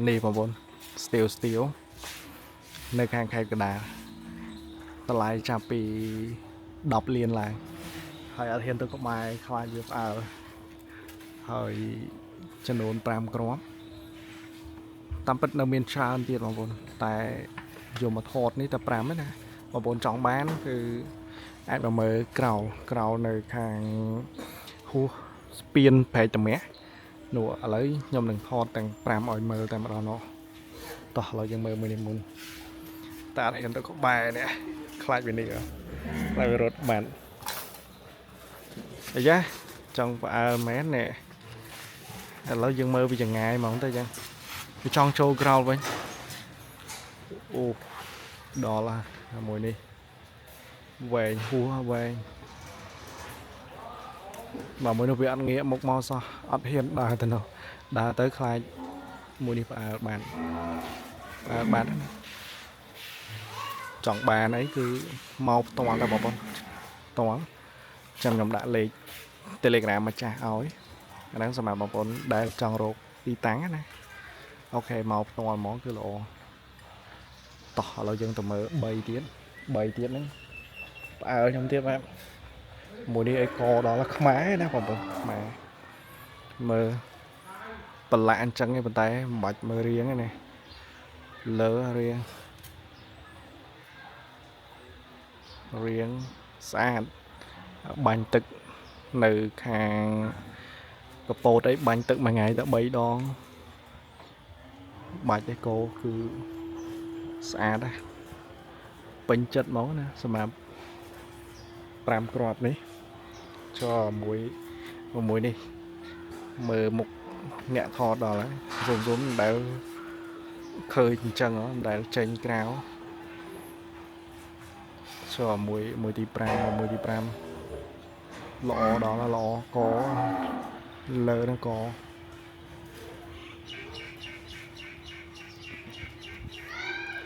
នេះបងប្អូន steel នៅខាងខេត្តកណ្ដាលតម្លៃចាប់ពី10 លានឡើងហើយអត់ហ៊ានទៅក្បែរខ្លាចវាផ្អើលហើយចំនួន5គ្រាប់តាមពិតនៅមានច្រើនទៀតបងប្អូនតែយកមកថតនេះតែ5ទេណាបងប្អូនចង់បានគឺអាចមកមើលក្រោលនៅខាងហួសស្ពានប្រែកតមាស់នោះឥឡូវខ្ញុំនឹងថតទាំង5ឲ្យមើលតែម្ដងនោះតោះឥឡូវយើងមើលមួយនេះមុនតែអត់ហ៊ានទៅក្បែរនេះខ្លាចវានេះខ្លាចវារត់បានអាយ៉ាចង់ផ្អើលមែននេះឥឡូវយើងមើលពីចង្ងាយហ្មងទៅចឹងវាចង់ចូលក្រោលវិញអូដល់ហើយមួយនេះវែងហួសវែងមកមួយនោះវាអត់ងាកមុខមកសោះអត់ហ៊ានដើរទៅនោះដើរទៅខ្លាចមួយនេះផ្អើលបានចង់បានអីគឺមកផ្ទាល់តែបងប្អូនផ្ទាល់ចាំខ្ញុំដាក់លេខ Telegram ម្ចាស់ឲ្យអាហ្នឹងសម្រាប់បងប្អូនដែលចង់រកទីតាំងណាអូខេមកផ្ទាល់ហ្មងគឺល្អតោះឥឡូវយើងទៅមើល3ទៀតហ្នឹងផ្អើលខ្ញុំទៀតបាទមួយនេះអីកដល់ខ្មែរណាបងប្អូនខ្មែរមើលបន្លាក់អញ្ចឹងឯងប៉ុន្តែមិនបាច់មើលរៀងទេណាលើរៀងស្អាតបាញ់ទឹកនៅខាងកពតអីបាញ់ទឹកមួយថ្ងៃតែ3 ដងបាច់ឯកោគឺស្អាតណាពេញចិត្តហ្មងណាសម្រាប់5គ្រាប់នេះchoមួយនេះមើលមុខអ្នកថតដល់ហើយស៊ុំដែលឃើញអញ្ចឹងដែលចេញក្រៅchoមួយទី5ល្អដល់ល្អកលើហ្នឹងក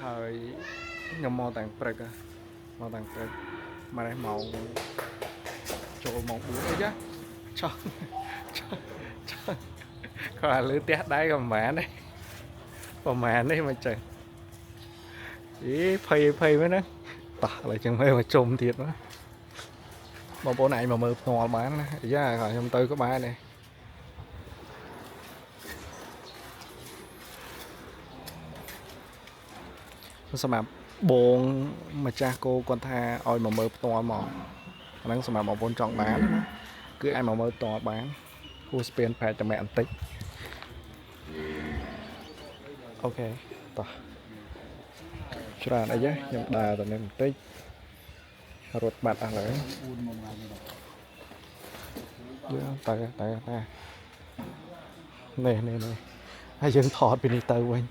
ហើយខ្ញុំមកតាំងព្រឹកមកនេះម៉ោងចូលម៉ោង4អីចាចោះគាត់លើផ្ទះដៃក៏ប្រហែលនេះមកចឹងភ័យមែនណាតោះឥឡូវចឹងមើលមកជុំទៀតណាបងប្អូនឯងមកមើលផ្ទាល់បានណាយ៉ាខ្ញុំទៅក៏បានដែរសម្រាប់បងម្ចាស់គោគាត់ថាឲ្យមកមើលផ្ទាល់មកអាហ្នឹងសម្រាប់បងប្អូនចង់បានណាគឺអាចមកមើលផ្ទាល់បានគូស្ពានប្រែកតែបន្តិចអូខេតោះច្រើនអីខ្ញុំដើរទៅនេះបន្តិចរត់បាត់អស់ហើយតែនេះហើយយើងថតពីនេះទៅវិញ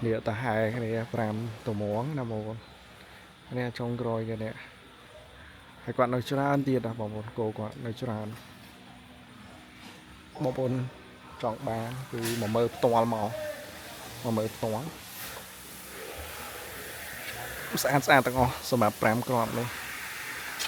នេះតាហែគ្នា5ត្មងណាបងប្អូននេះចុងក្រោយគេនេះហើយគាត់នៅច្រើនទៀតណាបងប្អូនគោគាត់នៅច្រើនបងប្អូនចង់បានគឺមកមើលផ្ទាល់មកមើលផ្ទាល់ស្អាតទាំងអស់សម្រាប់5គ្រាប់នេះ